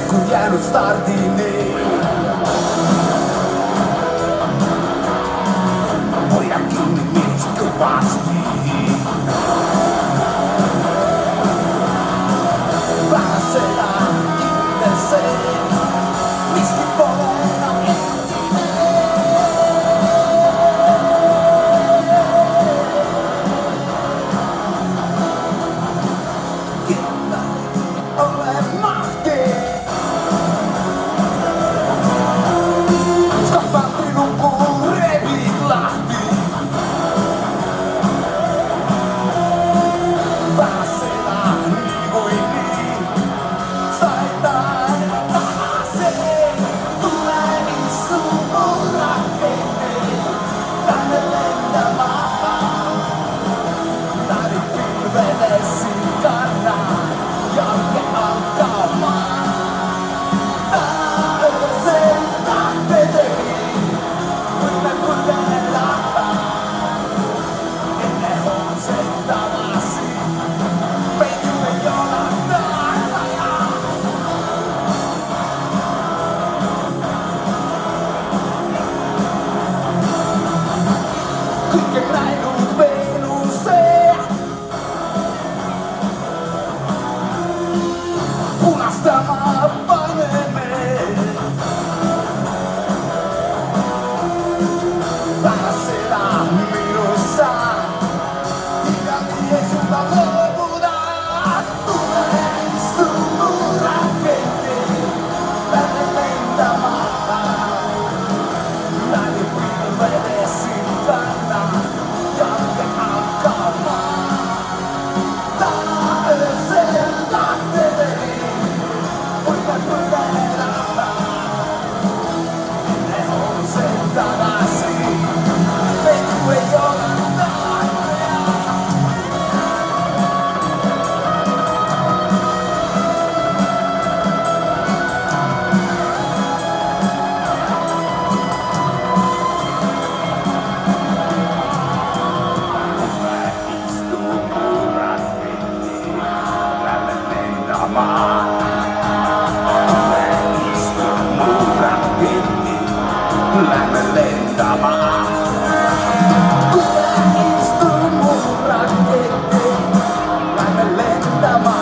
kui jäänud stardini. Hoia kinni meist kõvasti. Pärast seda kindel see, miski pole enam endine. Kindel ole mahti. Skafandri luku rebid lahti. Pärast seda nii kui nii said aina tagasi. Tule istu mu raketi, lähme lendama. Läbi pilvedesse kannan, jalge alkama. Öösel tahte tegin, võime kulgeda. Enne homset tagasi, meid ju ei ole vaja. Kõike näinud Veenuse, punastama paneme. Pärast seda minust sa igati ei suuda loobuda. Tule istu mu raketi, lähme lendama. Läbi pilvede sind kannan, jalge alkama. Öösel tahte tegin, võime kulgeda. Enne homset tagasi, meid ju ei ole vaja. Istu mu raketi, lähme lendama. Istu mu raketi, lähme lendama. Istu mu raketi, lähme lendama.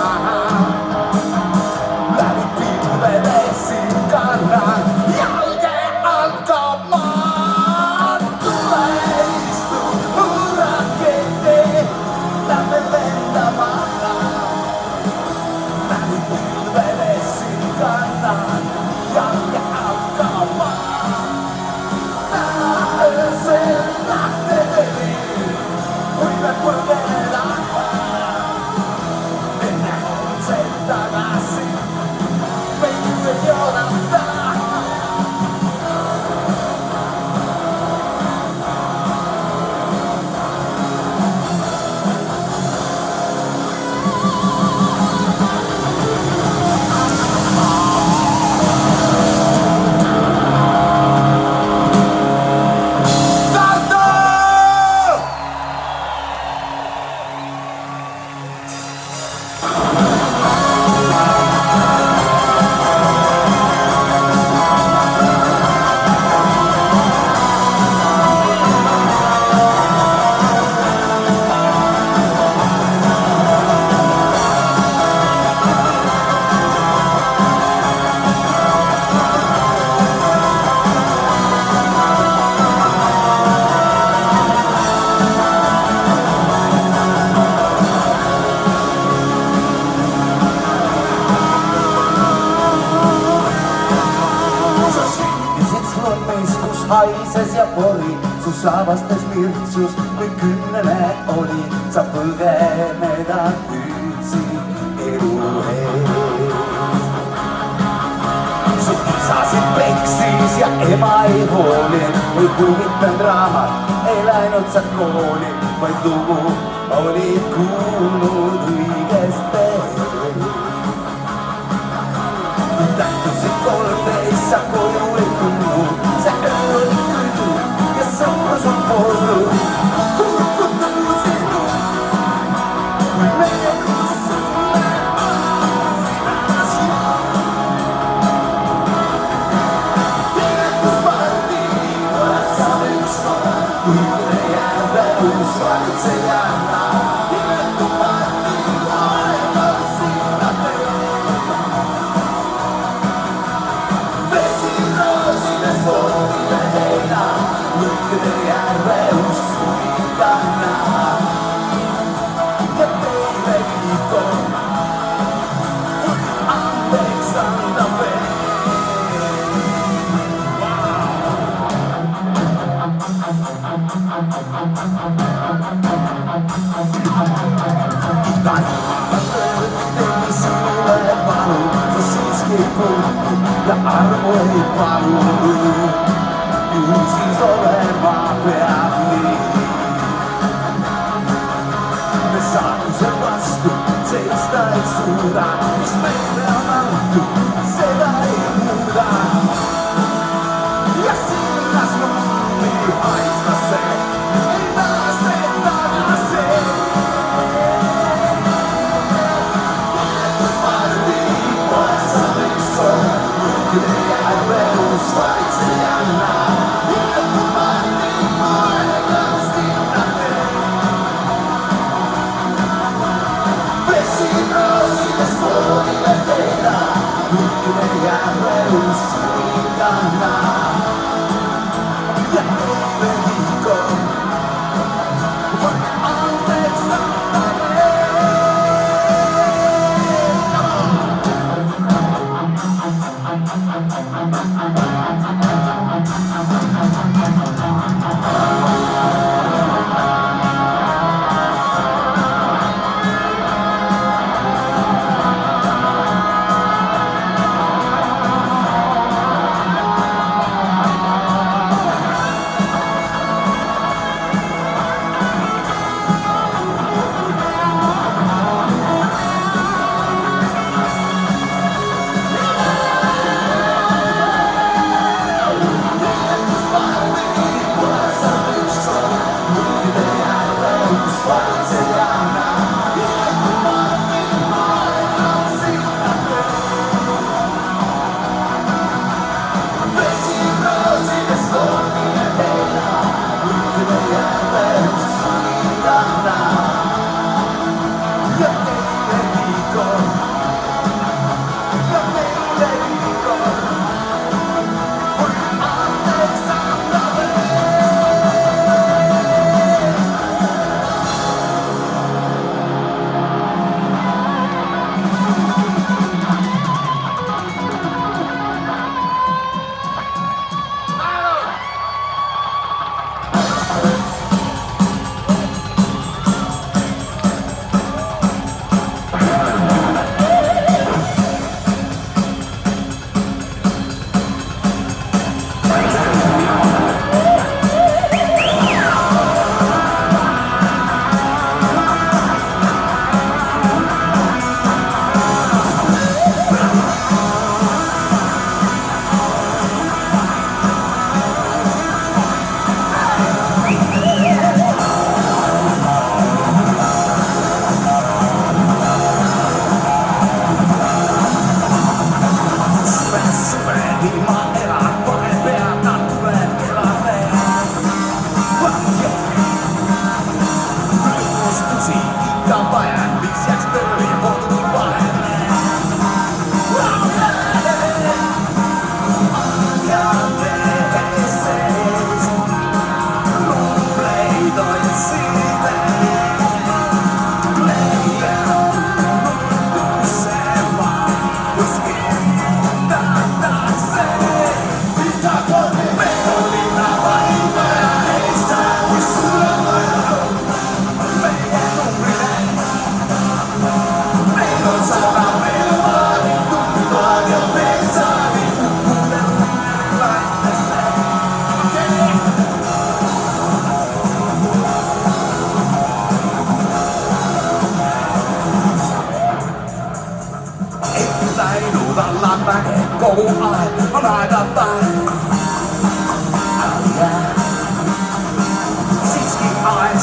Läbi pilvede sind kannan, jalge alkama. Tule istu mu raketi, lähme lendama. Läbi pilvede sind kannan, jalge alkama. Öösel tahte tegin, võime kulgeda. Enne homset tagasi, meid ju ei ole vaja. Haises ja pori, su saavastes virtsus või kümnene oli. Sa põgeneda püüdsid elu eest. Su isa sind peksis ja ema ei hoolinud, ei huvitanud raamat, ei läinud sa kooli, vaid lugu olid kuulnud õigest teed. Tähtusid 13, sa koju ei tulnud, see öö oli kõrdu ja sõprus on polnud. Kurkutan sinu, kui meenus sulle ainasin. svalicejana ime tu mati mojega sina te vesi rosine svojine hejna nigde jarve usvitana ja teile viikon Alexander Tein sinulle valu, se siiski puhuu ja armoi paluu. Juuri siis olemaan peäni. Me saatu sen vastu, seistä ei suuda, mis meille on annettu, sitä ei muuta. Ja silläs lummi haista se, ei pääse takaisin.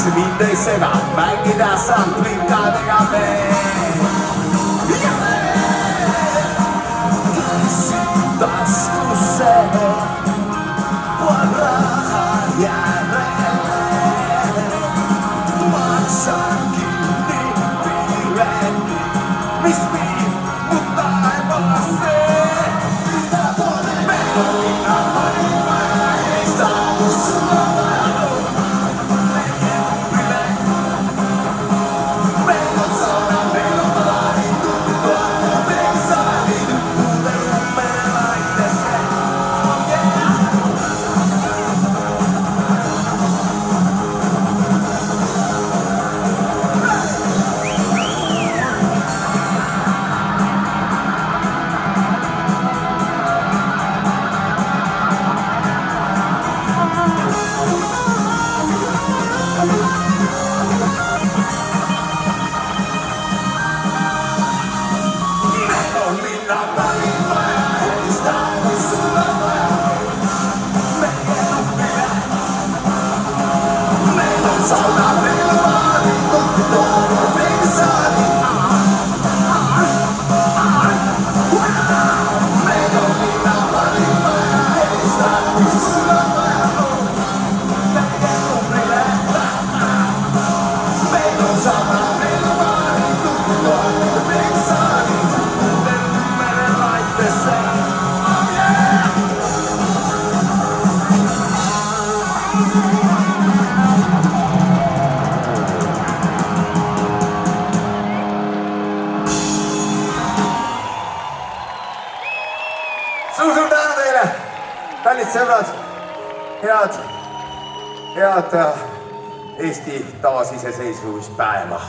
Sementeisenä mängida samtlinkade taskusse rahaa järelle. Suur tänu teile, kallid sõbrad, head Eesti taasiseseisvumispäeva.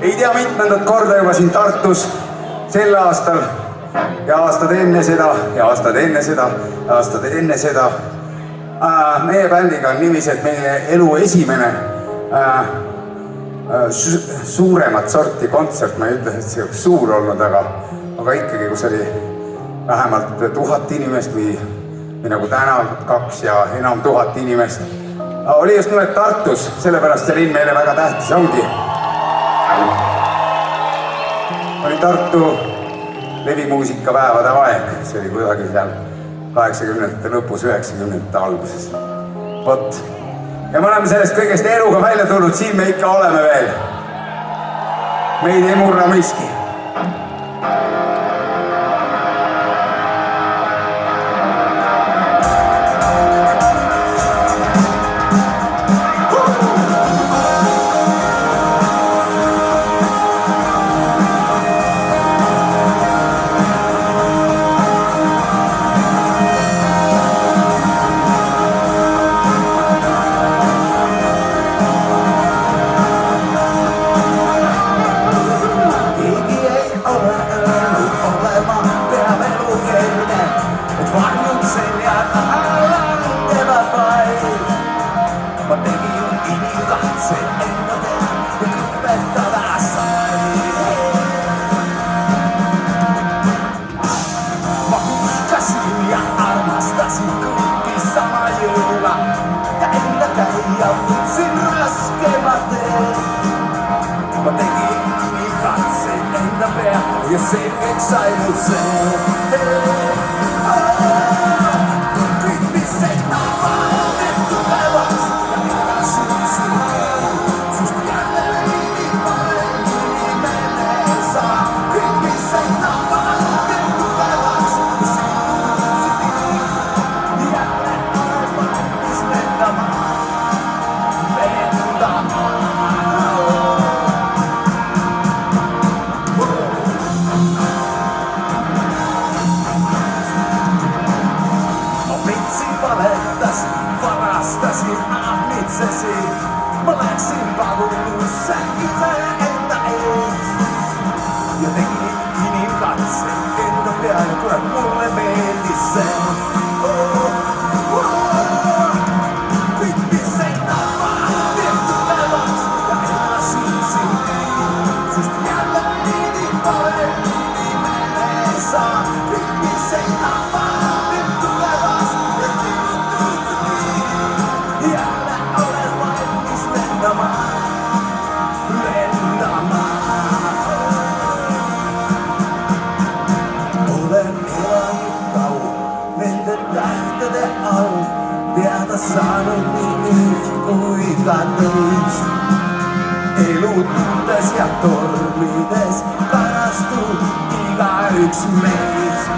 Ei tea mitmendat korda juba siin Tartus sel aastal ja aastad enne seda ja aastad enne seda ja aastad enne seda. Meie bändiga on niiviisi, et meie elu esimene suuremat sorti kontsert, ma ei ütle, et see oleks suur olnud, aga ikkagi, kus oli vähemalt 1000 inimest või nagu täna 2 ja enam 1000 inimest, oli just nimelt Tartus, sellepärast see linn meile väga tähtis ongi. Oli Tartu levimuusikapäevade aeg, see oli kuidagi seal 80-ndate lõpus, 90-ndate alguses. Vot. Ja me oleme sellest kõigest eluga välja tulnud, siin me ikka oleme veel. Meid ei murra miski. Ja selkeksi ainut se Kriittiset tapaaneet tulevat ja minä syysin susta jälleen niin paremmin niin menee saa Kriittiset tapaaneet tulevat ja syysin jälleen olen valmis lentämään varastasin itsesi. Mä läksin paluussa itse entä ees. Ja tekin inin katse, entä pian kun mulle meni sen. Kriittiset tapaaneet tulevat ja enää siisin. Susta jälleen niin paremmin niin menee saa. Kriittiset tapaaneet tulevat ja olen elännyt kauan, mennyt tähteiden alle, vielä saanut niin yhtä kuinka teistä. Elu tuntes ja torjuu. ruumides kajastub igaüks meist.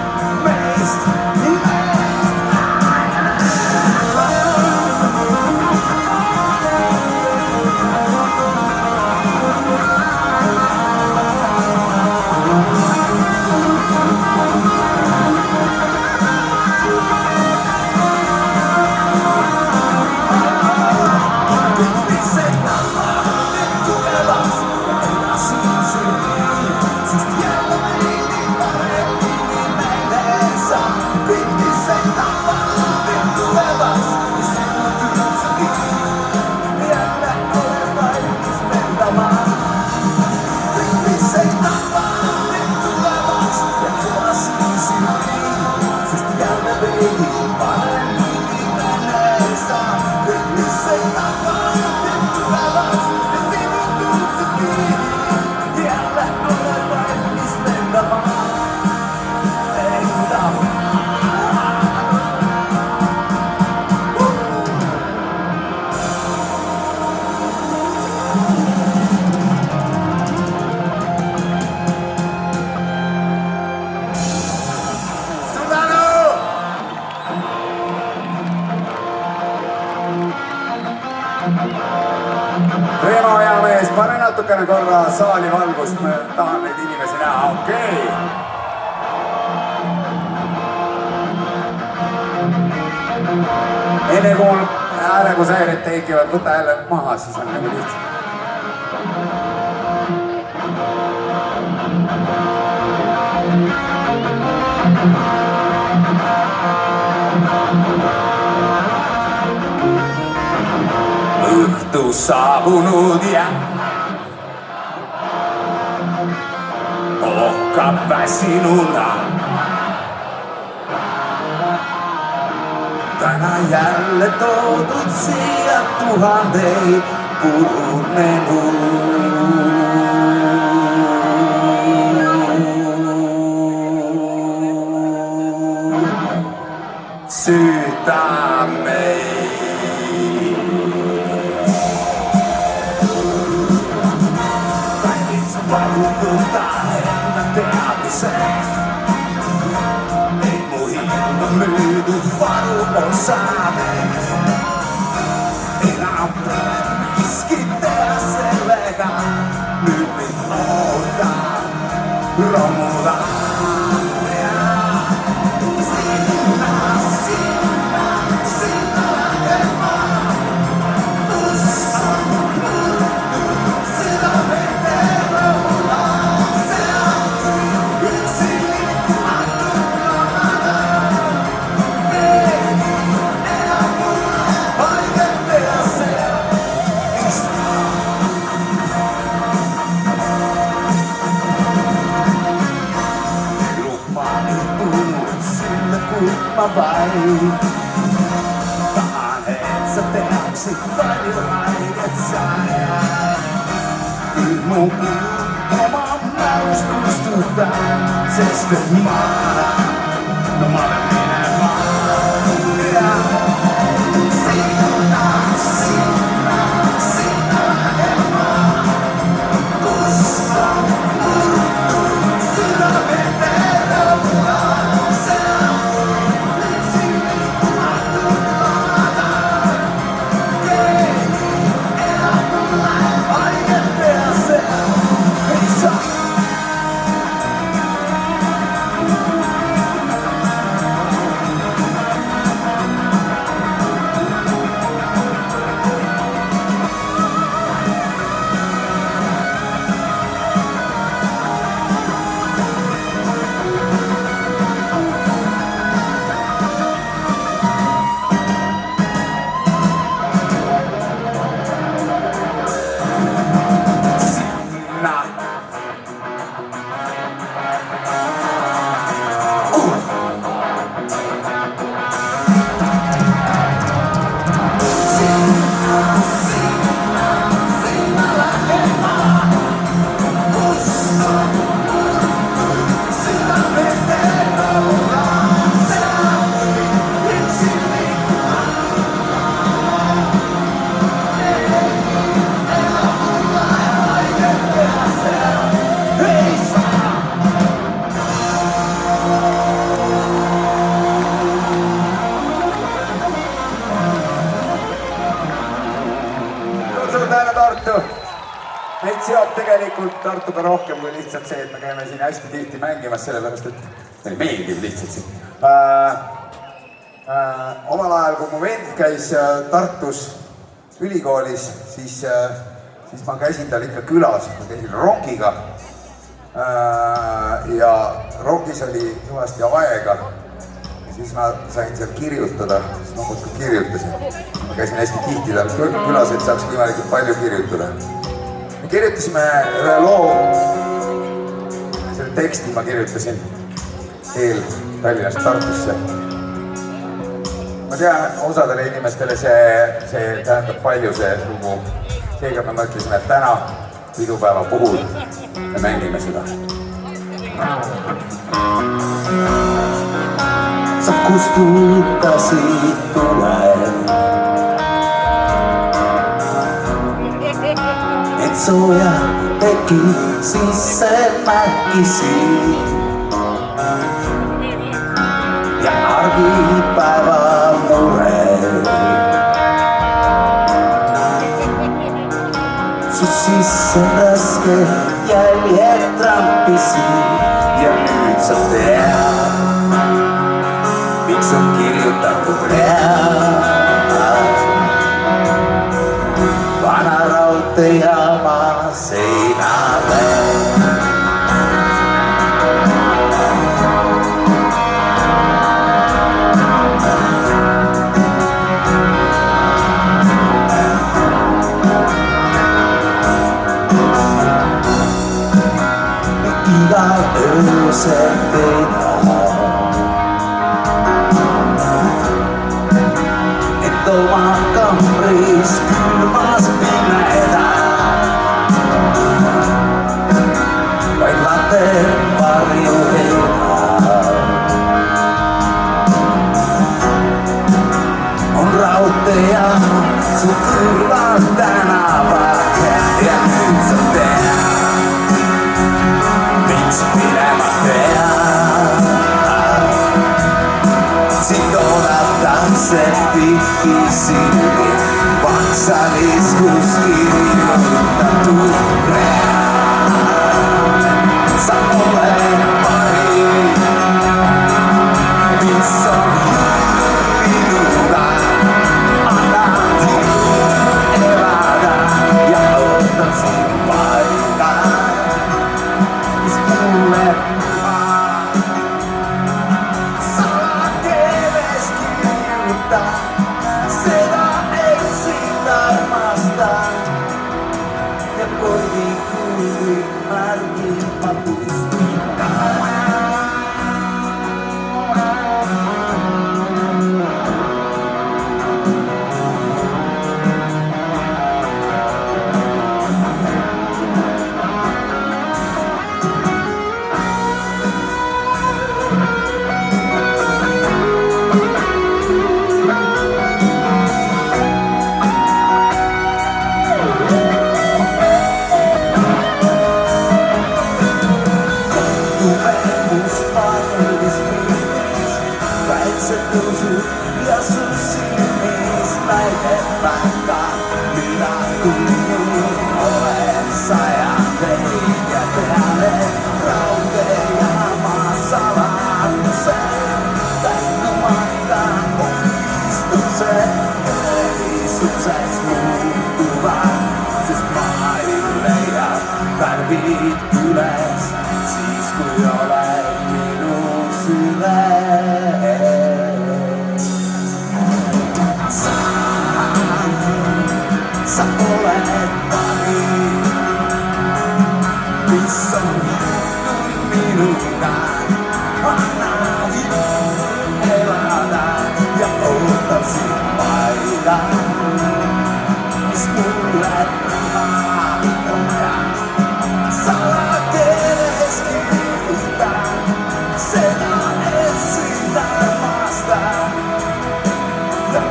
Reemo, hea mees, pane natukene korra saali valgust, ma tahan neid inimesi näha, okei. Enne kui mul häälegushäired tekivad, võta jälle maha, siis on nagu lihtsam. Õhtu saabunud ja ohkab väsinuna. Täna jälle toodud siia tuhandeid purunenud. Süüta meid. Valutada enda teadmised, et mu hirm on müüdud varu on saades. Enam pole miskit teha sellega, nüüd mind ootab romuda. Ma vaid tahan, et sa teaksid palju haiget saja. Nüüd mu kuud oma mälust kustuta, sest et ma pean minema. Sinna ema, kus on murtud südamete rõõmuna. Tartuga rohkem kui lihtsalt see, et me käime siin hästi tihti mängimas, sellepärast et meile meeldib lihtsalt siin. Omal ajal, kui mu vend käis Tartus ülikoolis, siis ma käisin tal ikka külas, ma käisin rongiga. Ja rongis oli kõvasti aega. Siis ma sain seal kirjutada, siis ma muudkui kirjutasin. Ma käisin hästi tihti tal külas, et saaks võimalikult palju kirjutada. Me kirjutasime ühe loo, selle teksti ma kirjutasin teel Tallinnast Tartusse. Ma tean, osadele inimestele see tähendab palju see lugu. Seega me mõtlesime, et täna pidupäeva puhul me mängime seda. Sa kustutasid tulen, et sooja teki sisse märkisid ja argipäeva mure. Su sisse raske jäljed trampisid ja nüüd sa tead, miks on kirjutatud read. Vana raudteejaama seinale. Igal öösel peidab, et oma kambris külmas pimeda. Vaid later varju heidab, on raudteejaam su kõrval tänaval ja nüüd sa tead, miks minema peab. Sind oodatakse tihti silmi, vaksalis kuskil kirjutatud read. Sa oled parim, mis on minuga, annad elada ja ootan sind paika. Salakeeles kirjuta, seda eksin armastan ja koidikuuli märkimatust mittaan. Ja su silmis näidet vaikka, minä kuulun olen sajantein ja peale raukeamaa salatsen. Täytymättä onnistuksen, edistykseksi muuttuvan, sest maailme ja värvit üles, siis kui olen minun süles. Sa olet parin, mis on juhtunut minuga. Annad elada ja ootan sind paika, mis mulle rahaa on ja salakeeles kirjutan, seda etsin armastan ja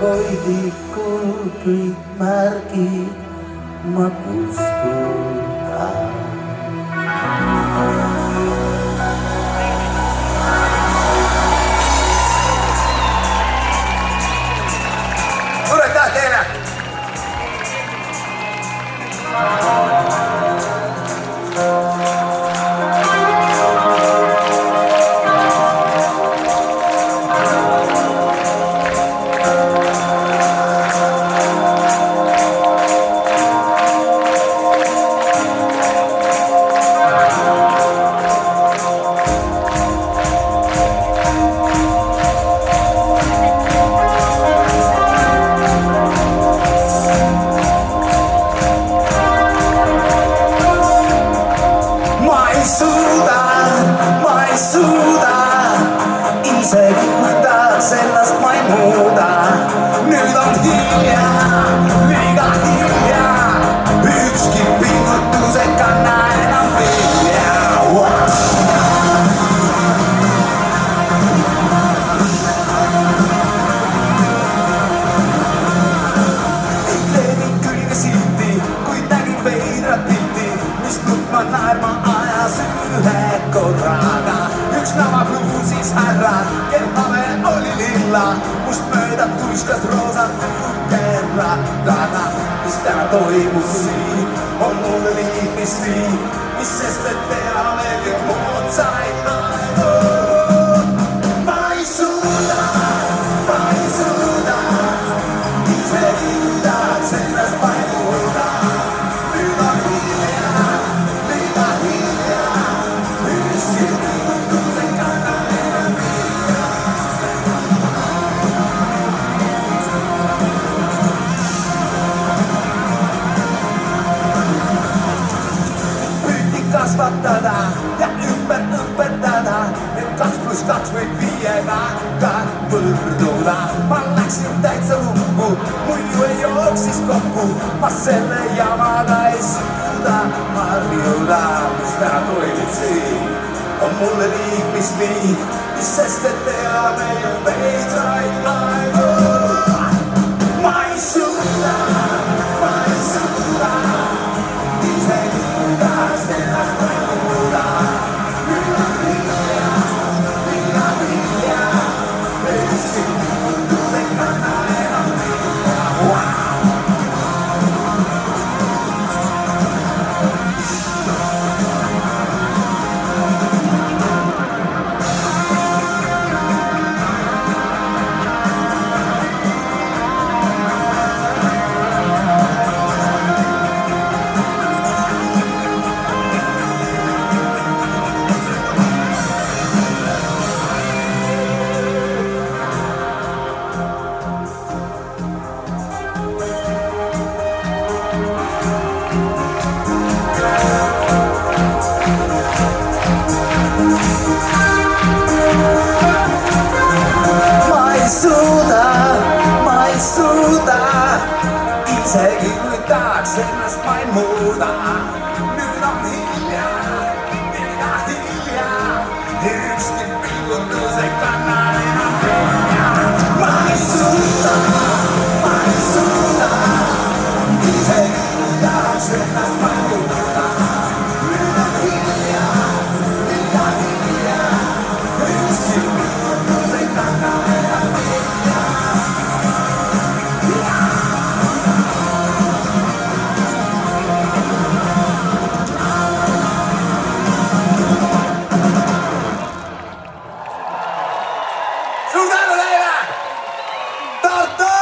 hoidikul kõik märgid ma kustutan. Suur aitäh teile! Ma ei suuda, isegi kui tahaks ennast ma ei muuda. Nüüd on hilja, liiga hilja, ükski pingutus ei kanna enam vilja. Leevin külge silti, kuid nägin veidrat pilti, mis nutma naerma ajas ühe korraga. Üks lava bluusis härra, kel habe oli lilla, must mööda tuiskas roosa tükerrattaga. Mis täna toimus siin, on mulle liikmisliik, mis sest, et teha veel ju moodsaid aegu. Ma ei suuda, isegi kui tahaks ennast ma ei muuda. Nüüd on hilja, liiga hilja, ükski pingutus ei kanna enam vilja. Püüdi kasvatada ja ümber õpetada, et 2 + 2 võib 5-ga ka võrduda. Ma läksin täitsa lukku, muidu ei jooksis kokku, ma selle jamaga ei suuda harjuda. Mis täna toimub siin, on mulle liikmisliik, mis sest, et teha meil veitsaid aegu. Ma ei suuda, isegi kui tahaks ennast ma ei muuda. Nüüd on hilja, liiga hilja, ükski pingutus ei kanna enam vilja. Ma ei suuda, isegi kui tahaks ennast ma ei muuda. Nüüd on hilja, liiga hilja, ükski pingutus ei kanna enam vilja. Ma ei suuda, isegi kui tahaks ennast ma ei muuda. Nüüd on hilja, liiga hilja, ükski pingutus ei kanna enam vilja. Suur tänu teile! Tartu!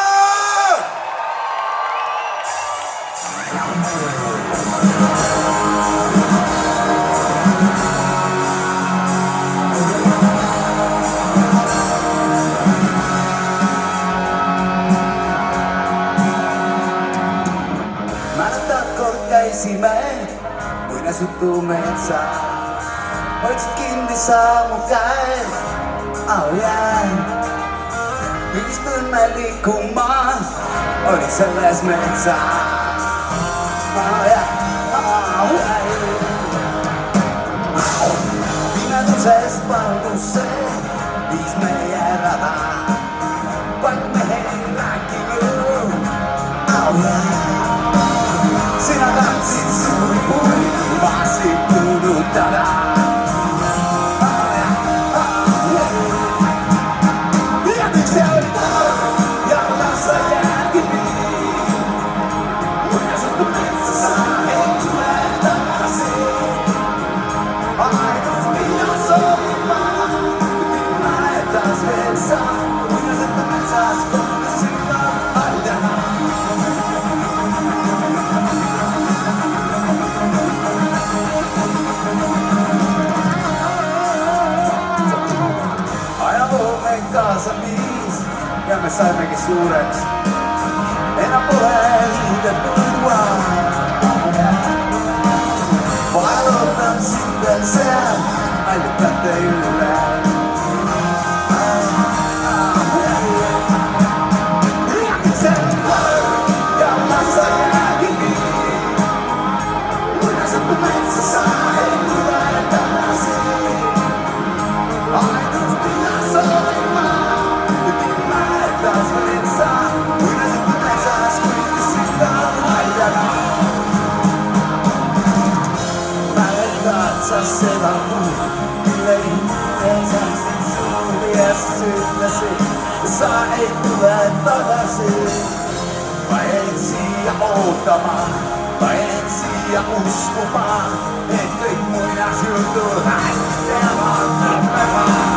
Mäletad, kord käisime muinasjutu metsa, hoidsid kinni sa mu käes. Oh yeah. Vist õnnelikuma oli selles metsas. Oh yeah. Pimedusest valgusse viis meie rada, palju mehe rääkis. kauan. Sinä tanssit suuri puimasi puuduttada. Jätykse oli ja lassa jääkivi. Muinasuttu metsässä ei tule takaisin. Ainoas minä soimaan, minä etäs vessaan. Muinasuttu metsässä kohta silloin aina. Kanssa viis, ja me saimmekin suureks. Enää ole liitettua. Varoitan sitten sen, aina käteille. Jäkisen ja massa jääkivi. Muinasuttu metsässä ei tule takaisin. Ainoas minä soimaan. Seda muu, mille ihmeessäsi suljesynnäsi, sä ei tule takaisin. Vai ensi ja odottamaan, vai ensi ja uskomaan, ettei muinaisjuttu häistellään tappemaan.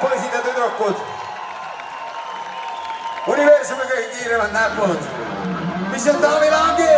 Poisid ja tüdrukud, universumi kõige kiiremad näpud, mis on Taavi Langi?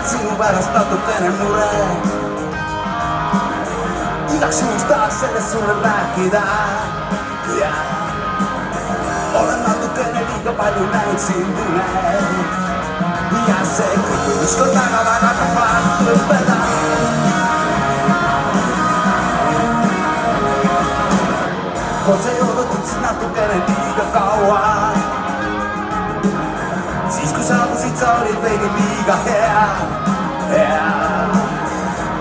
Sinun pärast natukene mure. Igaks juhuks tahaks sellest sulle rääkida. Ja olen natukene liiga palju näinud sind unes. Ja see kõik ükskord väga-väga kaua lõppeda. kaua. Siis kui saabusid, sa olid veidi liiga hea.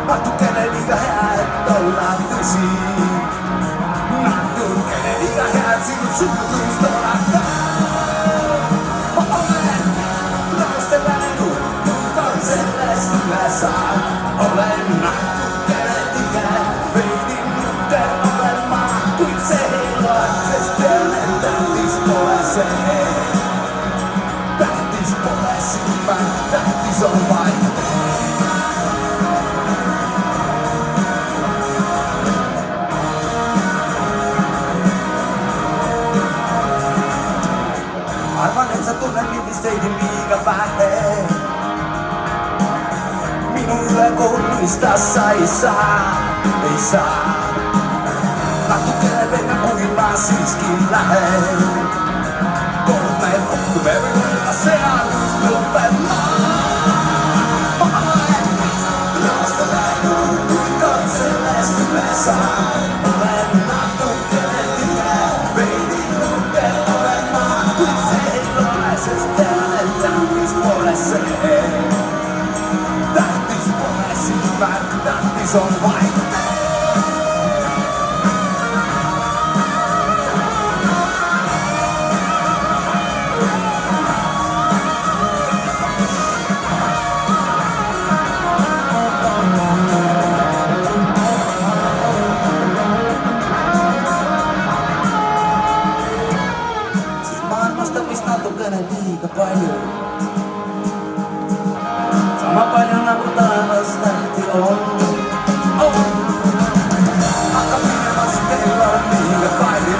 Natukene liiga hea, et olla tõsi. Natukene liiga hea, et sinu suhtlust olla ka. Ma olen laste läinud, kord sellest üle saan. Olen natukene tige, veidi nukker olen ma. Kuid see ei loe, sest tean, et tähtis pole see. Tähtis pole silma, tähtis on vaid. Arvan, et sa tunned mind veidi liiga vähe. Minu üle kohut mõista sa ei saa. Natukene pehme, kui ma siiski lähen. Kord me kohtume või olla seal, kus lõpeb maa. Ma olen laste läinud, kui kord sellest üle saan. Olen natukene tige, veidi nukker olen ma. Kuid see ei loe, sest tean, et tähtis pole see. Tähtis pole silmärk, tähtis on vaid. Natukene liiga palju. Sama palju nagu taevas tähti on. Hakkan minema, sest teil on liiga palju.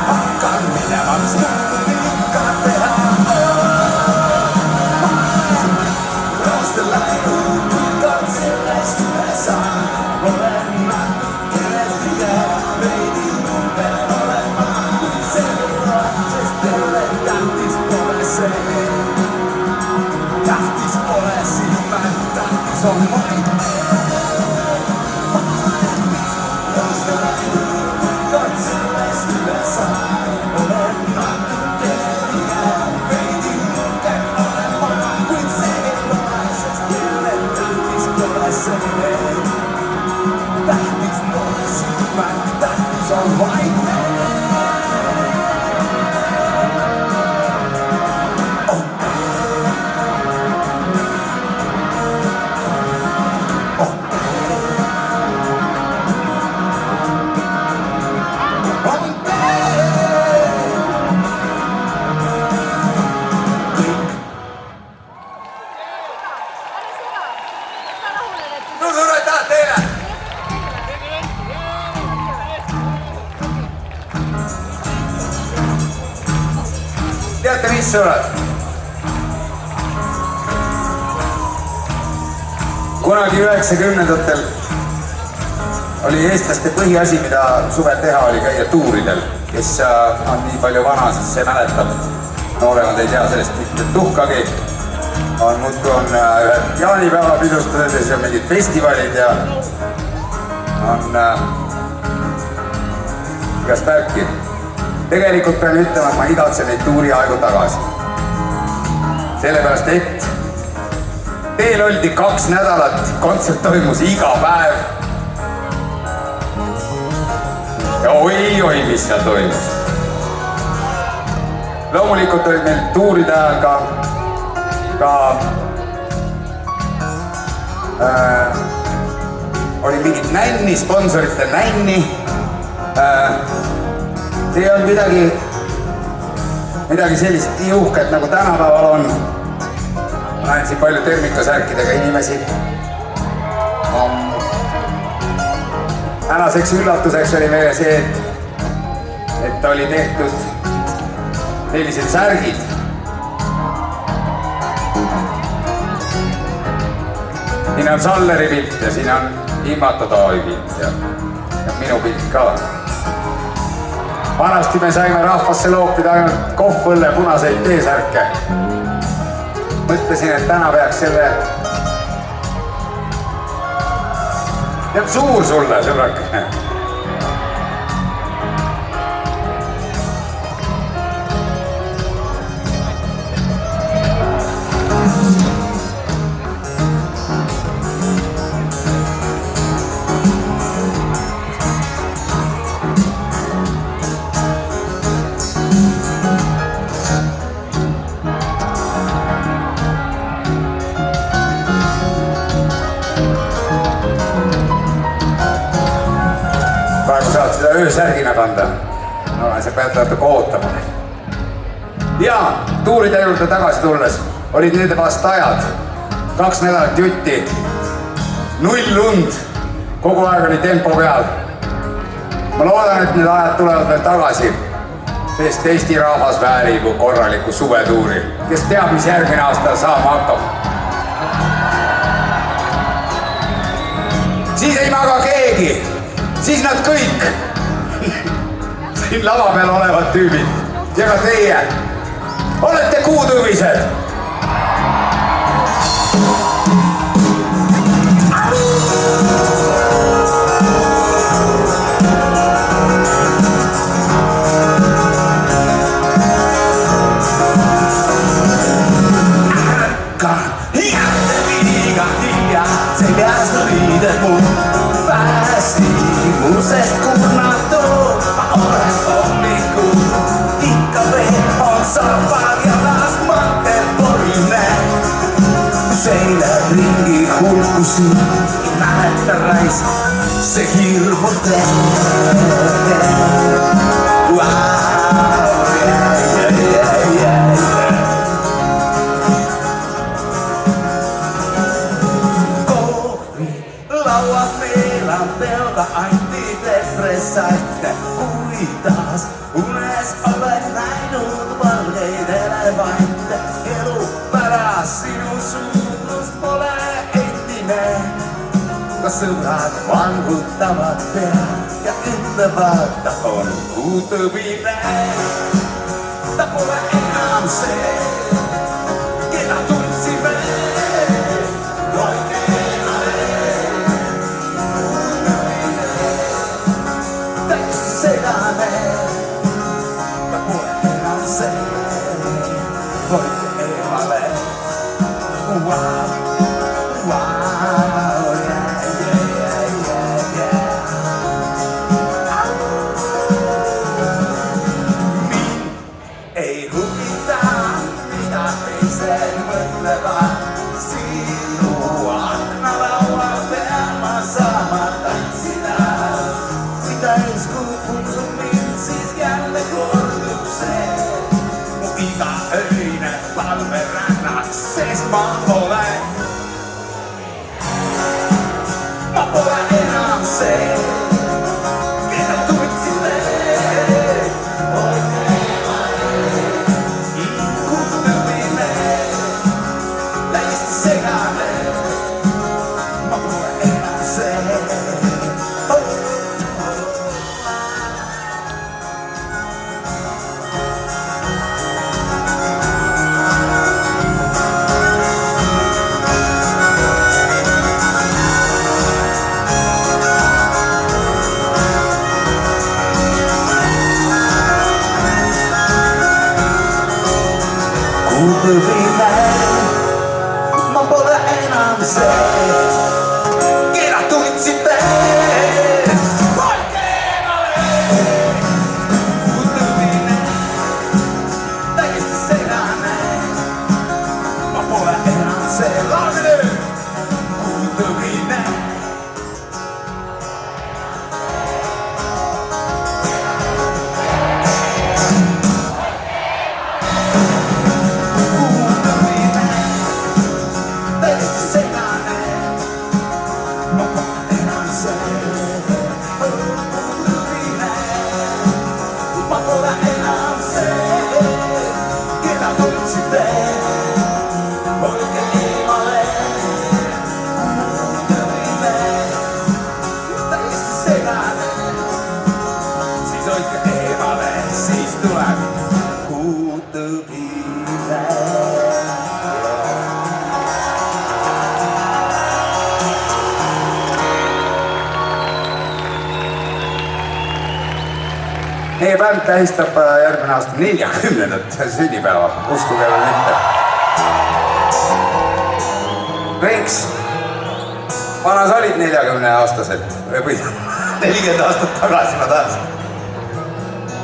Hakkan minema, mis muud ikka teha. Ma olen laste läinud, kui kord sellest üle saan. Olen natukene tige, veidi nukker olen ma. Kuid see ei loe, sest tähtis pole see. Tähtis pole silmärk, tähtis on vaid. Ma olen laste läinud, kord sellest üle saan. Olen natukene tige, veidi nukker olen ma. Kuid see ei loe, sest tean, et tähtis pole see. Tähtis pole silmärk, tähtis on vaid. Teate mis, sõbrad? Kunagi 90-ndatel oli eestlaste põhiasi, mida suvel teha, oli käia tuuridel. Kes on nii palju vana, siis see mäletab. Nooremad ei tea sellest mitte tuhkagi. Muudkui on ühed jaanipäeva pidustused ja siis on mingid festivalid ja on igast värki. Tegelikult pean ütlema, et ma igatsen neid tuuriaegu tagasi. Sellepärast, et teel oldi 2 nädalat, kontsert toimus iga päev. Ja oi, mis seal toimus. Loomulikult olid meil tuuride ajal oli mingit nänni, sponsorite nänni. See on midagi sellist nii uhket, nagu tänapäeval on. Näen siin palju termikasärkidega inimesi. Tänaseks üllatuseks oli meile see, et oli tehtud sellised särgid. Siin on Salleri pilt ja siin on Immato Taavi pilt ja minu pilt ka. Vanasti me saime rahvasse loopida ainult kohvõlle punaseid T-särke. Mõtlesin, et täna peaks selle... See on suur sulle, sõbrakene. saad seda öösärgina kanda. No sa pead natuke ootama. Ja tuuride juurde tagasi tulles olid need vast ajad. 2 nädalat jutti. 0 lund. Kogu aeg oli tempo peal. Ma loodan, et need ajad tulevad veel tagasi. Sest Eesti rahvas väärib korralikku suvetuuri. Kes teab, mis järgmine aasta saama hakkab. Siis ei maga keegi. Siis nad kõik. Siin lava peal olevad tüübid. Ja ka teie. Olete kuutõvised. Sest kurnatud ma olen hommikul. Ikka veel on sabad ja las mõtted porine. Kus eile ringi hulkusin, ei mäleta rais, see hirmub teed. Kohvi lauas meelan pelka antidepressante. Kui taas unes olen näinud valgeid elevante. Elu pärast sinu suunust pole endine. Ka sõbrad vangutavad pead ja ütlevad, ta on uutõbine. Ta pole enam see, keda tundsime. Ei huvita, mitä teiseen mõtlevad. Sinu aknalaual pean ma saama tantsida. Mida eesku kutsub mind, siis jälle kordub see. Mu iga öine palverännak, sest ma olen. Ma pole enam see, keda tundsime. Kuutõbine, ma pole enam see, keda tundsite. Hoidke eemale! Kuutõbine, täiesti segane. Ma pole enam see, laulge nüüd! Kuutõbine. Siis tuleb kuutõbine. Meie bänd tähistab järgmine aasta 40. sünnipäeva, uskuge või mitte. Renks, vana sa olid 40-aastaselt või 40 aastat tagasi ma tahtsin.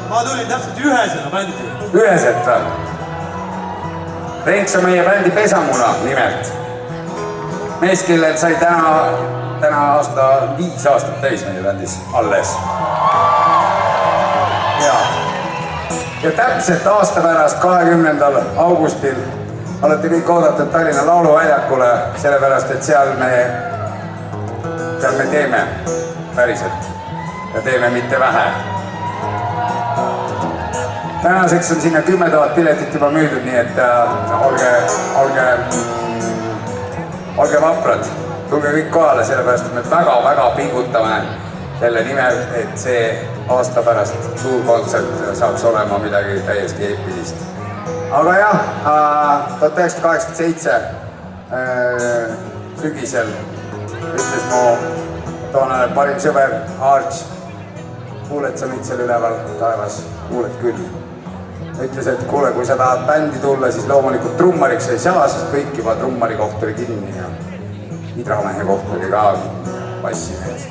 Ma tulin täpselt ühesena bändi. Üheselt või? Renks on meie bändi pesamuna nimelt. Mees, kellel sai täna aasta 5 aastat täis meie bändis alles. ja täpselt aasta pärast, 20. augustil olete kõik oodatud Tallinna Lauluväljakule, sellepärast et seal me teeme päriselt ja teeme mitte vähe. Tänaseks on sinna 10 000 piletit juba müüdud, nii et olge vaprad, tulge kõik kohale, sellepärast et me väga-väga pingutame selle nimel, et see aasta pärast suur kontsert saaks olema midagi täiesti eepilist. Aga jah, 1987 sügisel ütles mu toonane parim sõber Arch, kuuled sa mind seal üleval taevas, kuuled küll. Ütles, et kuule, kui sa tahad bändi tulla, siis loomulikult trummariks ei saa, sest kõik juba trummari koht oli kinni ja hidramehe koht oli ka bassimees.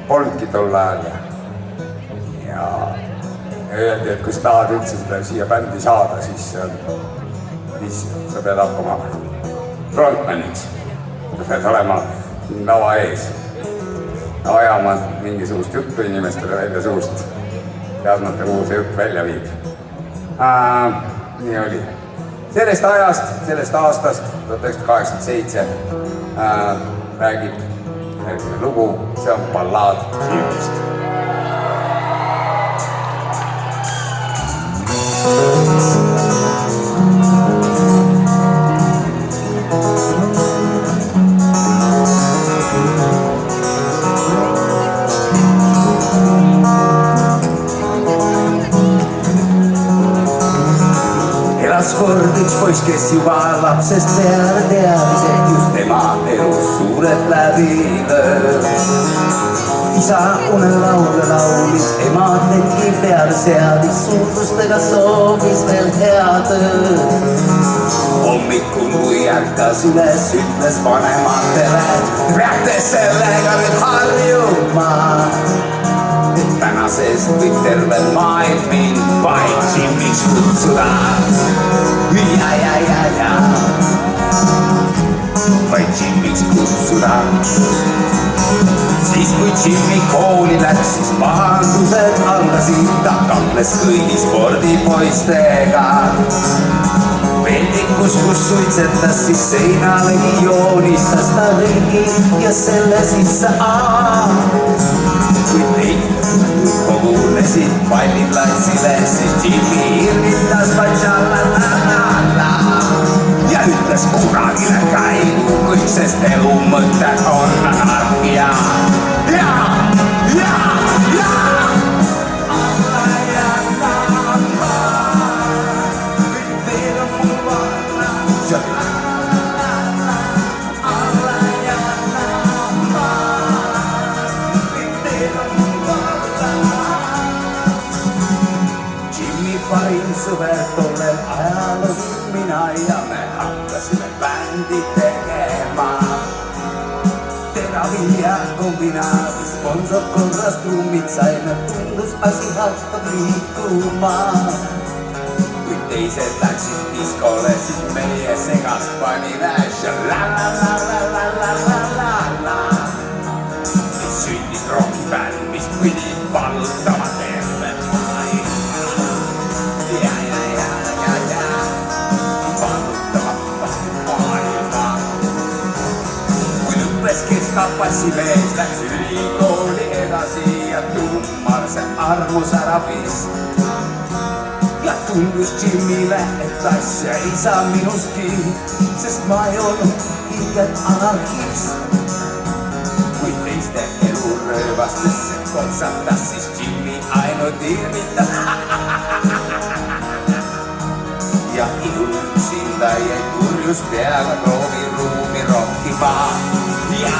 Polnudki tol ajal ja öeldi, et kui sa tahad üldse seda siia bändi saada, siis sa pead hakkama frontmaniks. Sa pead olema lava ees, ajama mingisugust juttu inimestele välja suust, teadmata, kuhu see jutt välja viib. Nii oli. Sellest ajast, sellest aastast, 1987, räägib järgmine lugu, see on ballaad Jimmist. Elas kord üks poiss, kes juba lapsest peale teadis, et just tema elus suured läbi lööb. Isa unelaule laulis, emad netki peale seadis, suudlustega soovis veel head ööd. Hommikul, kui ärkas üles, ütles vanematele, peate sellega nüüd harjuma, et tänasest võib terve maailm mind vaid Jimmiks kutsuda. Ja. Vaid Jimmiks kutsuda. Siis kui Jimmi kooli läks, siis pahandused algasid, ta kakles kõigi spordipoistega. Peldikus, kus suitsetas, siis seinalegi joonistas ta ringi ja selle sisse kui teid kogunesid palliplatsile, siis Jimmi irvitas vaid ja ütles kunagile käigu kõik, sest elu mõte on anarkia. Ja. Parim sõber tollel ajal olin mina ja me hakkasime bändi tegema. Teravia kombinaadis, sponsor korras trummid saime, tundus asi hakkab liikuma. Kui teised läksid diskole, siis meie segast panime la-la-la-la-la-la-la-la-la. Mis sündis rockibänd, mis pidi vallutama terve maailma. Passimees läks ülikooli edasi ja tummar see armus ära vist. Ja tundus Jimmile, et asja ei saa minuski, sest ma ei olnud ilgelt anarhist. Kui teiste elu röövastesse kopsatas, siis Jimmi ainult irvitas. Ja üksinda jäi kurjus peaga prooviruumi rokkima. Ja.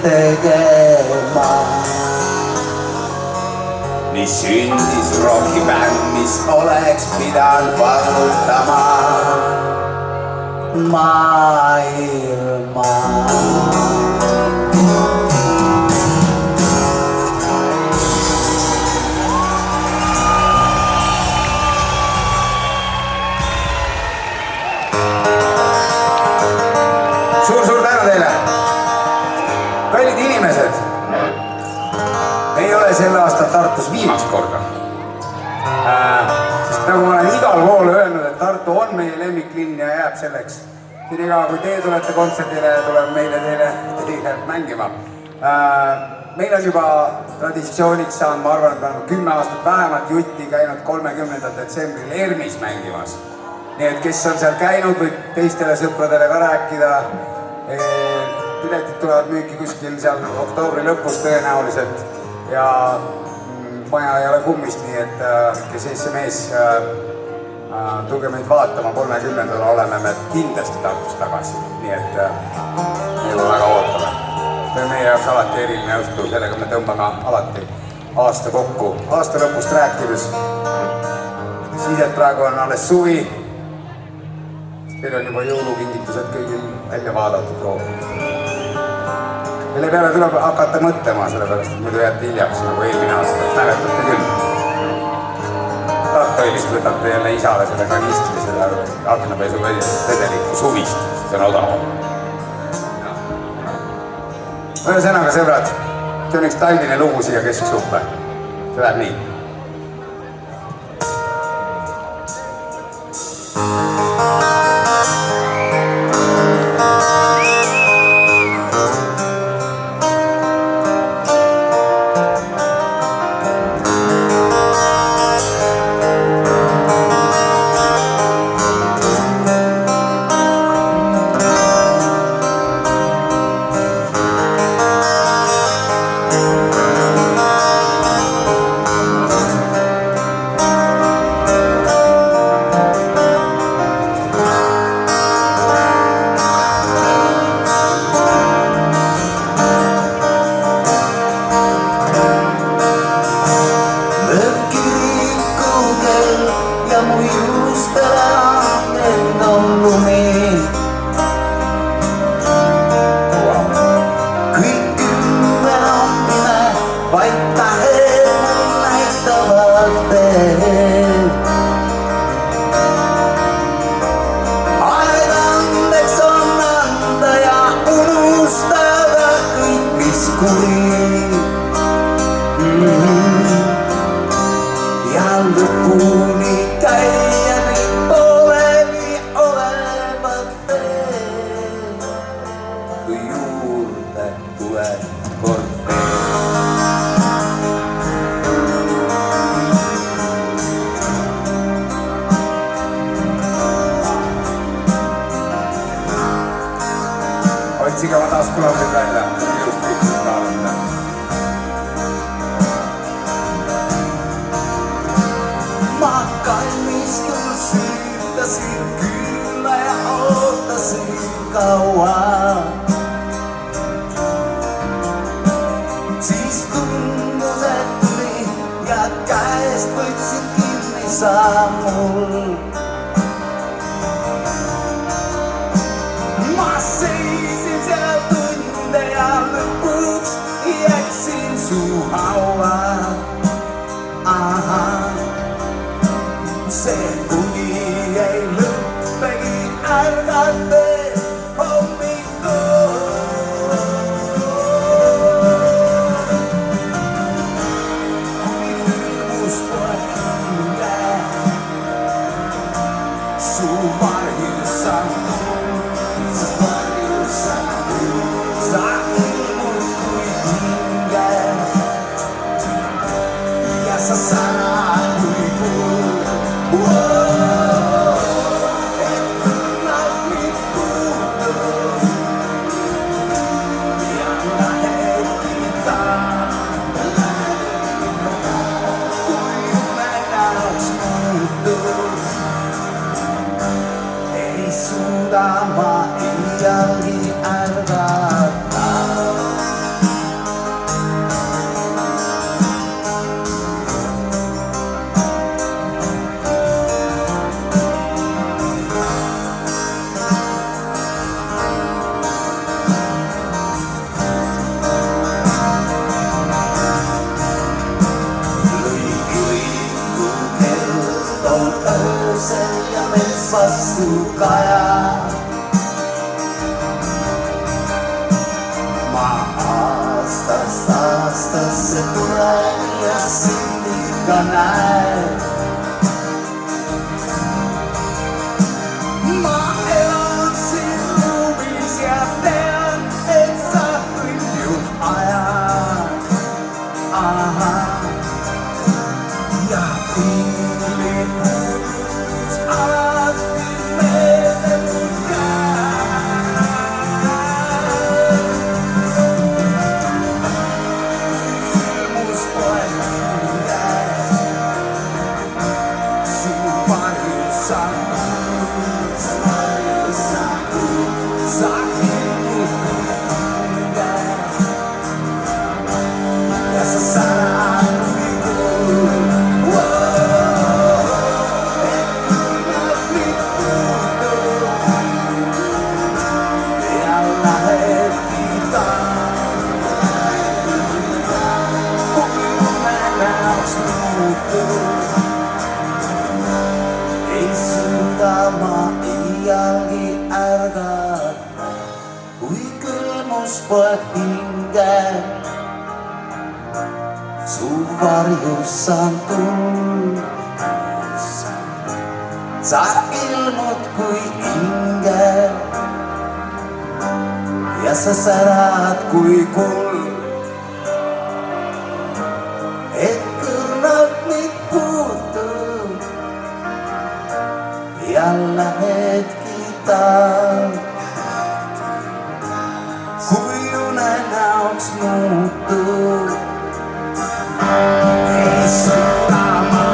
tegema. mis sündis rockibänd, mis oleks pidanud vallutama maailma. Suur-suur tänu teile, kallid inimesed. Ei ole sel aastal Tartus viimast korda. Sest nagu ma olen igal pool öelnud, et Tartu on meie lemmiklinn ja jääb selleks. Nii kui teie tulete kontserdile, tuleb meile teile mängima. Meil on juba traditsiooniks saanud, ma arvan, et me oleme 10 aastat vähemalt jutti käinud 30. detsembril ERMis mängimas. Nii et kes on seal käinud, võib teistele sõpradele ka rääkida. Piletid tulevad müüki kuskil seal oktoobri lõpus tõenäoliselt. Ja maja ei ole kummist, nii et kes SMS, tulge meid vaatama, 30. oleme me kindlasti Tartus tagasi. Nii et me juba väga ootame. See on meie jaoks alati eriline õhtu, sellega me tõmbame alati aasta kokku. Aasta lõpust rääkides, siis et praegu on alles suvi. Meil on juba jõulukingitused kõigil välja vaadatud roobust. Mille peale tuleb hakata mõtlema, sellepärast, et muidu jääte hiljaks nagu eelmine aasta. Mäletate küll. Rattoilist võtate jälle isale selle kanistri, selle aknapesu vedeliku suvist. See on odavam. Ühesõnaga, sõbrad, see on üks talvine lugu siia kesksuppe. See läheb nii. Otsige oma taskulapid välja, ilusti kaalata. Ma kalmistul süütasin külla ja ootasin kaua. Siis tundus, et tuli ja käest võtsid kinni sammul. Ma seisin seal tunde ja lõpuks jäksin su haua. See uni ei lõppegi ärgates hommikul. Kui külmus pole hinge, su varjus sa ilmud kui hinge ja sa sanad kui kuld. Ma iialgi ärgata. sukaja. Ma aastast aastasse tulen ja sind ikka näen. Ma elan siin ruumis ja tean, et sa hõljud ajad. Ja piinlik puudus alati meelde mul jääb. Ilmus poeg hinge, su varjus sa kuulus, sa ilmus hinge ja sa särad kui kuul. Ei suuda ma iialgi ärgata, kui külmus poeg hinge. Su varjus saan tuld, sa ilmud kui ingel ja sa särad kui kuld. Et kõrnalt mind puutud ja lähedki taal, kui unenäoks muutud. Ei suuda ma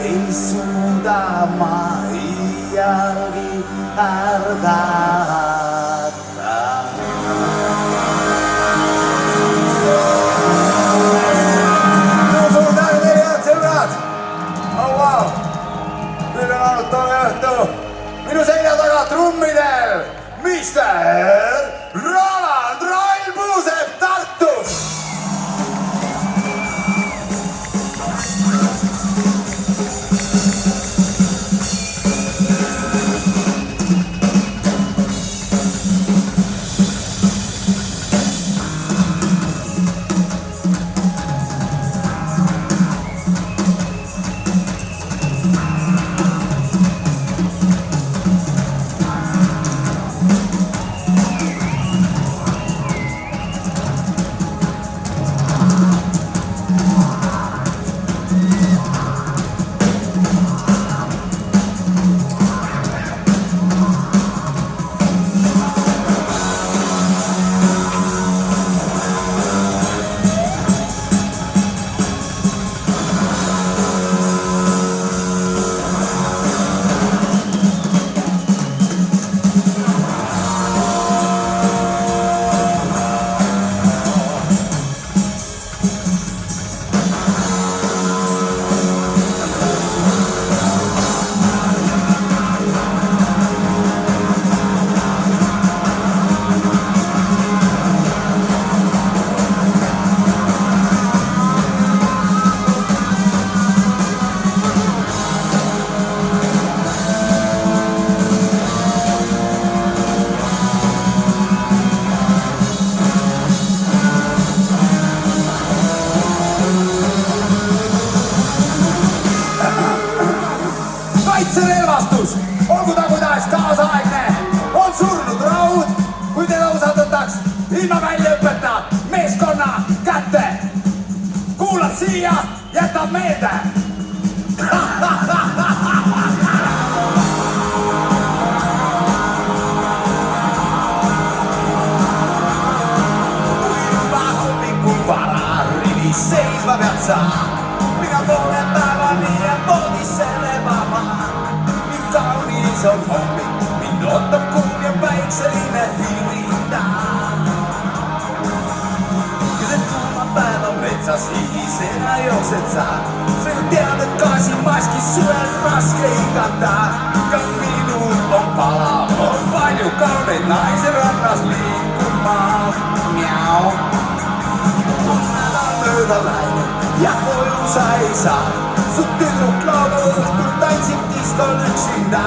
ei suuda ma iialgi ärgata. Suur tänu teile, head sõbrad! Oh wow! Nüüd on olnud tore õhtu. Minu selja taga trummidel Mr. Roland Roilpuusepp Tartust! ilma väljaõpeta meeskonna kätte. Kuulad siia, jätab meelde. Seisma pead sa, mina poole päevani ja poodissele vaba. Nii kaunis on hommik, mind ootab kuum ja päikseline hiirinda. Keset kuuma päeva metsas higisena jooksed sa. Sa ju tead, et gaasimaski suvel raske hingata. Ka minul on palav, on palju kauneid naisi rannas liikumas. Miau. Mööda läinud ja koju sa ei saa. Su tüdruk lauluõhtul tantsib diskol üksinda.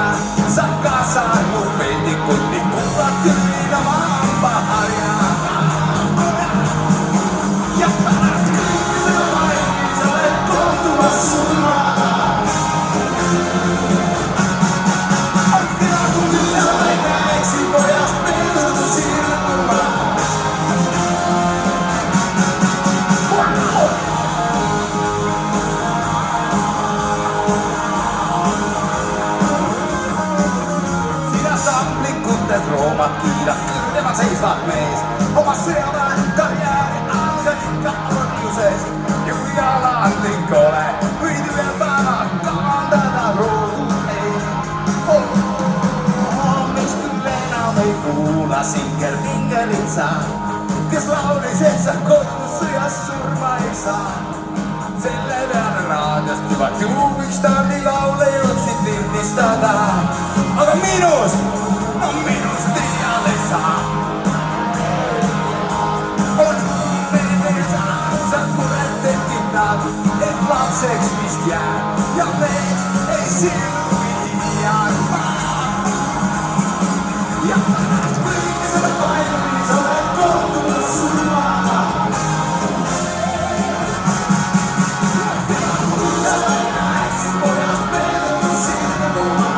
Sa kaasad mu pendikut ning kuulad tüülina hambaharja. Ja pärast kõike seda valmis oled kohtumas surmaga. On hea, kui nüüd sa ei näeksi pojast peetud silma. Roomat kiidab kõrgemal seisvad mees. Oma sõjaväe karjääri algab ikka orjuses. Ja kui alandlik ole, võid ühel päeval kavandada roodu ees. Mis küll enam ei kuula Singer-Vingerit sa, kes laulis, et sa kodus sõjas surma ei saa. Selle peale raadiost juba tuubiks stardilaule jõudsid lindistada. Aga minust teale saa. On meeles aastad muret tekitad, et lapseks vist jääb ja mees ei silmi jääma. Ja pärast kõike seda valmis oled kohtumas surmaga. Sa ei näeks pojast peetud silma.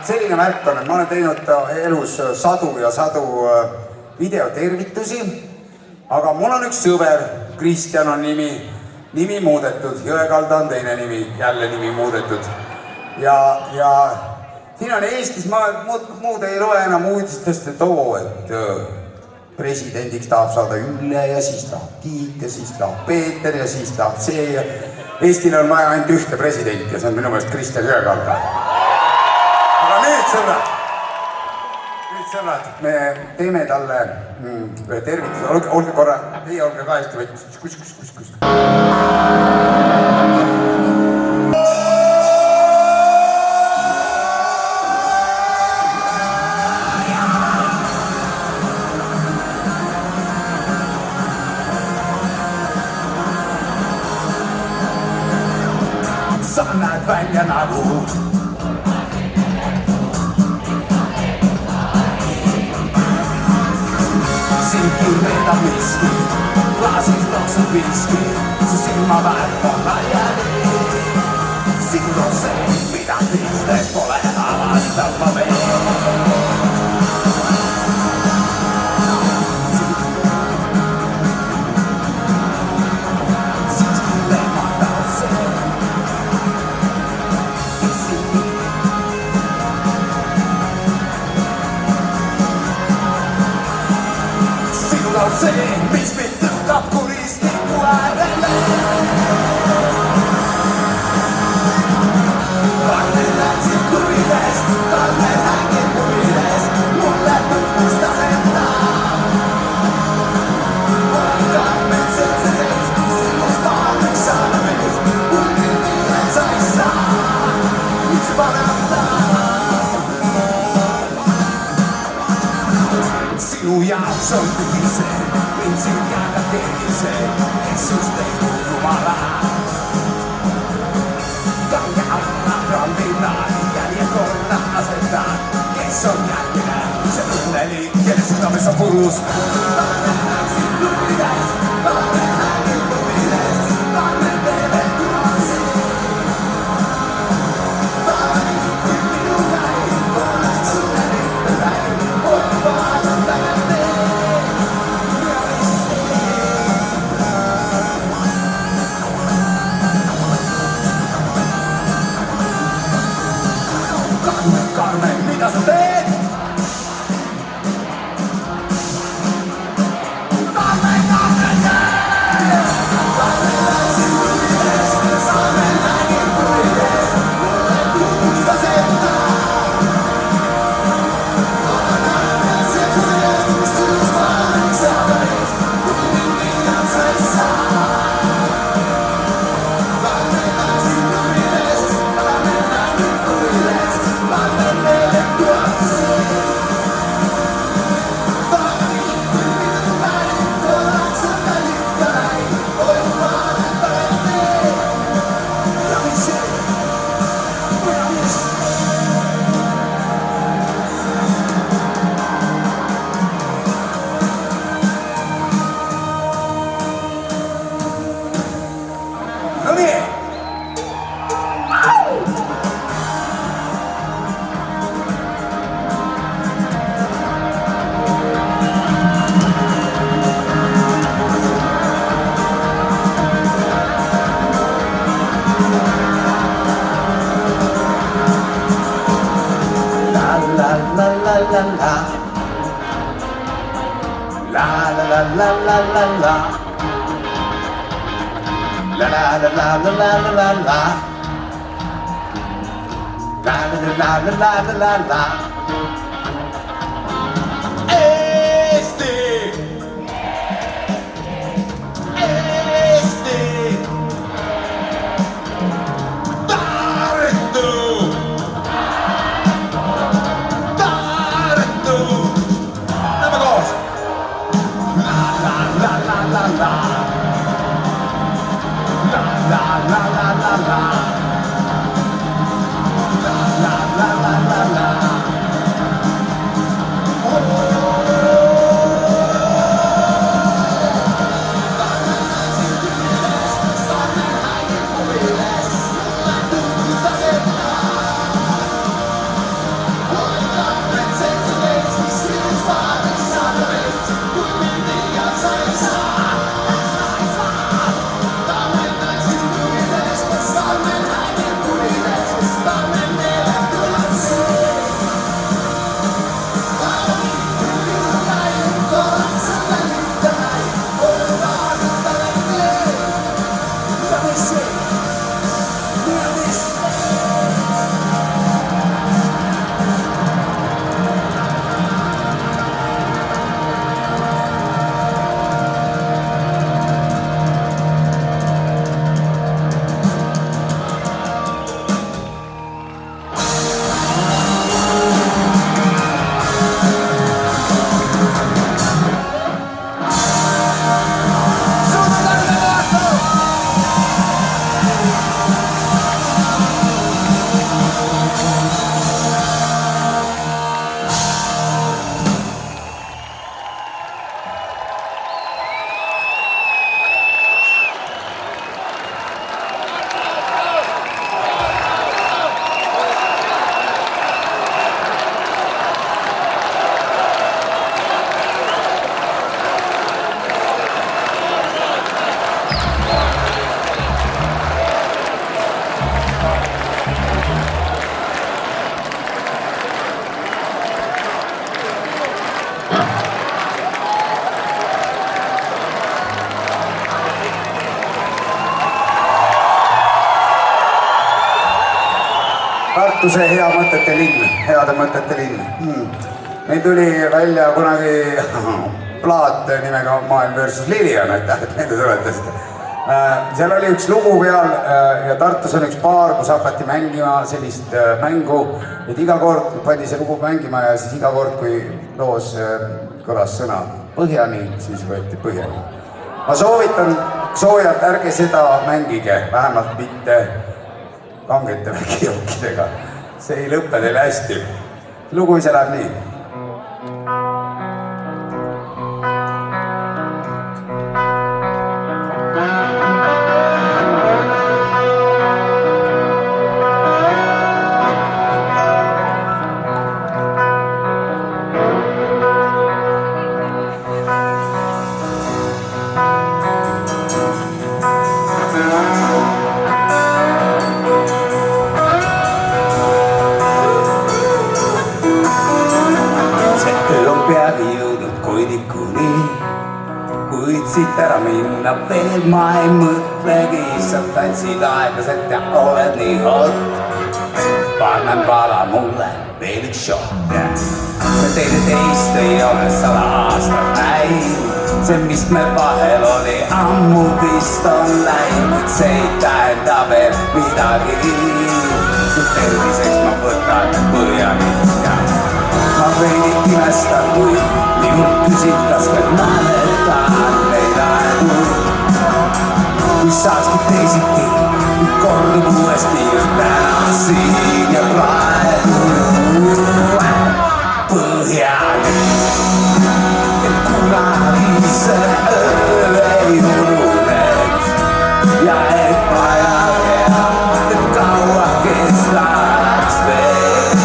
selline märk on, et ma olen teinud elus sadu ja sadu videotervitusi, aga mul on üks sõber, Kristjan on nimi muudetud, Jõekalda on teine nimi, jälle nimi muudetud. Ja siin on Eestis, ma muud ei loe enam uudistest, et presidendiks tahab saada Ülle ja siis tahab Tiit ja siis tahab Peeter ja siis tahab see ja Eestil on vaja ainult ühte presidenti ja see on minu meelest Kristjan Jõekalda. Aga nüüd sõbrad, me teeme talle ühe tervituse, olge korra, teie olge ka hästi võttis, kus. Sa näed välja nagu Sinki reedab miski, klaasis loksub viski, su silmaväärk on laiali. Sind on see, mida teistes pole avastama veel. See, mis mind tõmbab kuristiku äärele. Talle läksid kuridest, talle hängib kuridest, mulle tutvustas enda. Olen karmen seltsedes, sinust tahaks saada mees, kui nii et sa ei saa, mis paranda. Sinu jaoks on tühise, printsib ja ka tervise, kes just ei kuulu jumala. Kange alla minna ja nii korda asetan, kes on järgmine, see õnnelik, kelle südames on purus. Talle läksid klubides, talle hängib klubides, talle teeb et kunagi. Talle kui minu käib, korraks õnnelik päev, vaatan tagant. Carmen, mida sa teed? Carmen, teed! Carmen läksid kuridest, Carmen nägib kuridest, mulle tutvustas enda. Carmen seltsest, sinust tahaks saada mees, kui nii et sa ei saa. Carmen läksid kuridest, Carmen nägib kuridest, Carmen teeb et kunagi. Tartu see hea mõtete linn, heade mõtete linn. Meil tuli välja kunagi plaat nimega Maailm versus Lilian, aitäh, et meelde tuletasite. Seal oli üks lugu peal ja Tartus on üks baar, kus hakati mängima sellist mängu, et iga kord pandi see lugu mängima ja siis iga kord, kui loos kõlas sõna Põhjani, siis võeti Põhjani. Ma soovitan soojalt, ärge seda mängige, vähemalt mitte kangete vägijookidega. See ei lõppe teile hästi. Lugu ise läheb nii. Siit ära minna veel ma ei mõtlegi, sa tantsid aeglaselt ja oled nii hot. Panen pala mulle veel üks shot. Me teineteist ei ole 100 aastat näinud. See, mis me vahel oli, ammu vist on läinud. See ei tähenda veel midagi. Su terviseks ma võtan Põhjani. Ma veidi imestan, kui minult küsid, kas veel mäletan neid aegu. Kui saakski teisiti, kordub uuesti just täna siin ja praegu. Põhjani, et kunagi see öö ei ununeks ja et vaja hea, et kaua kestaks veel.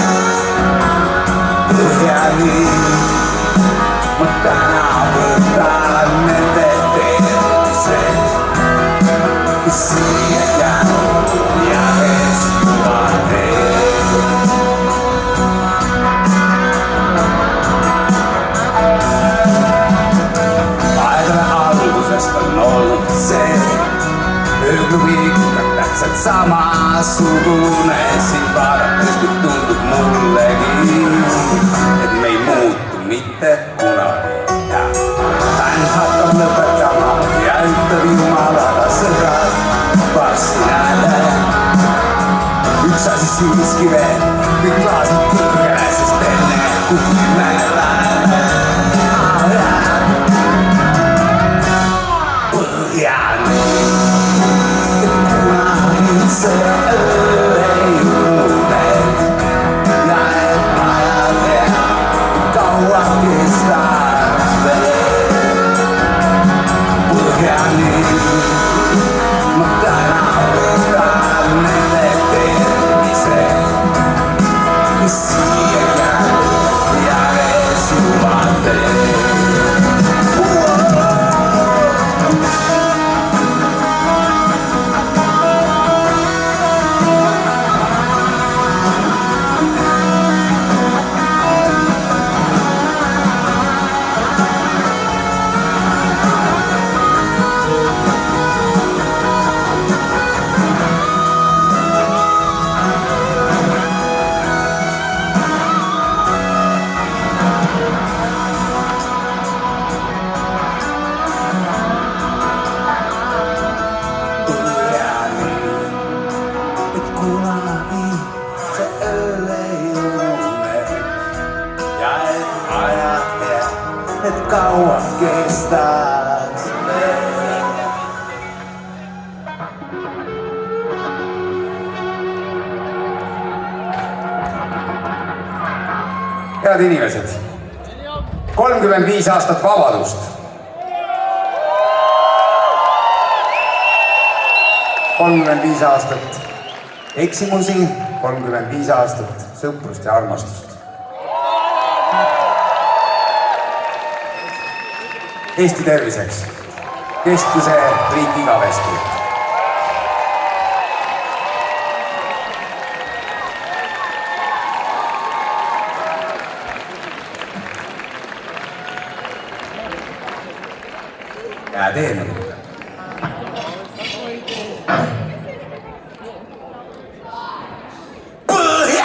Põhjani, ma täna võtan nende tervised, kes siia jäänud ja kes vaateel. Aeglane algusest on olnud see, ööklubi ikka täpselt samasugune. Sind vaadates kui tundub mullegi, et me ei muutu mitte kunagi. Bänd hakkab lõpetama ja ütleb jumalaga sõbrad, varsti näete. Üks asi siiski veel, kõik klaasid kõrgele, sest enne kui me läheme. Põhjani, et kunagi see öö ei ununeks ja et vaja teha, kaua kestaks veel. Põhjani, ma täna võtan nende tervised, kes siia jäänud ja kes juvad teed. Kaua kestaks veel. Head inimesed, 35 aastat vabadust. 35 aastat eksimusi, 35 aastat sõprust ja armastust. Eesti terviseks, kestku see riik igavesti. Hää teene. Põhjani!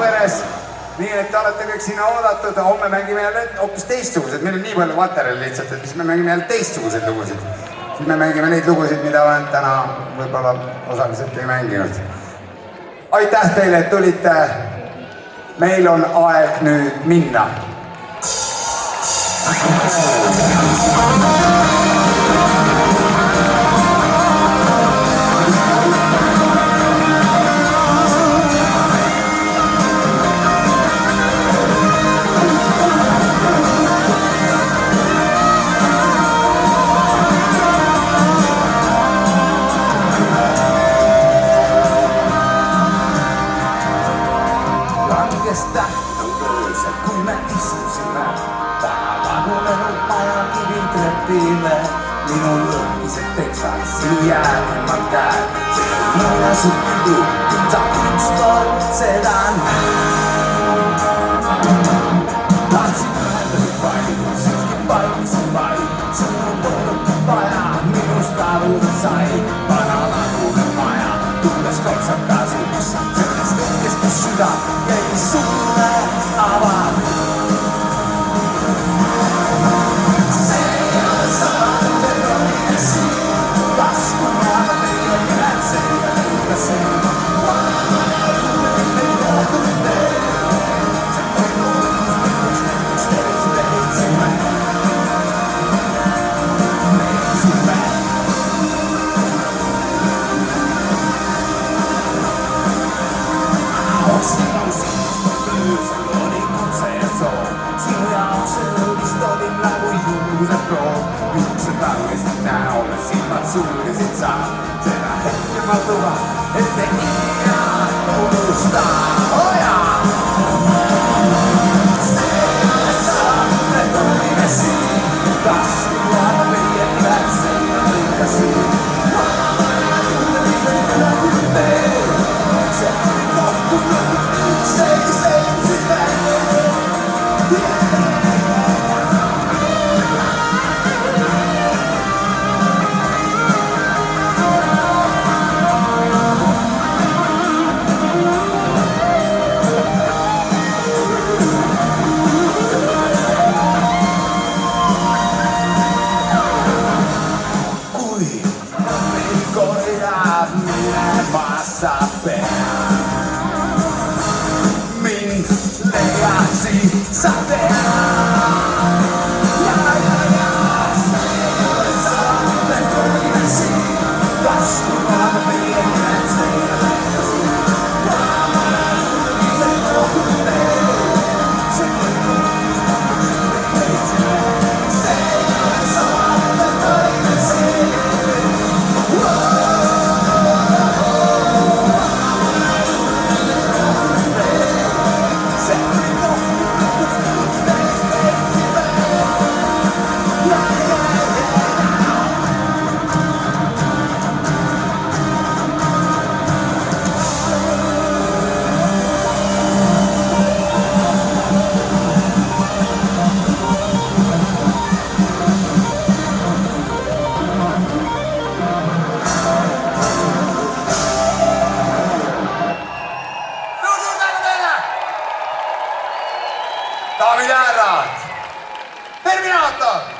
Auveres. nii et te olete kõik sinna oodatud, homme mängime jälle hoopis teistsugused, meil on nii palju materjali lihtsalt, et siis me mängime jälle teistsuguseid lugusid. siis me mängime neid lugusid, mida olen täna võib-olla osaliselt ei mänginud. aitäh teile, et tulite. meil on aeg nüüd minna. kui me istusime vana lagunenud maja kivitrepile. minu lõhkised teksad, sinu jäädimad käed, see on muinasjutt pidu, sa ükskord seda näed. tahtsin öelda nii palju, siiski vaikisin vaid, sõnu polnud vaja, minust aruda sai. vana lagunenud maja, tulles kaitsab tasuks, sellest hetkest mu süda jäi sulle avada. Juuksed langesid näole, silmad sulgesid sa. Seda hetke ma luban, et te iga unusta. Oh jaa! See saab, et olime siin. Taskuva meie kätseid ja lõikasid. See oli kokku lõpuks, see ei seitsid veel. Mind leiaksid sa tead. Sa oled inimesi, taskuva meie kätseid ja lõikasid. See kogu veel, see kogu daamid ja härrad, Terminaator!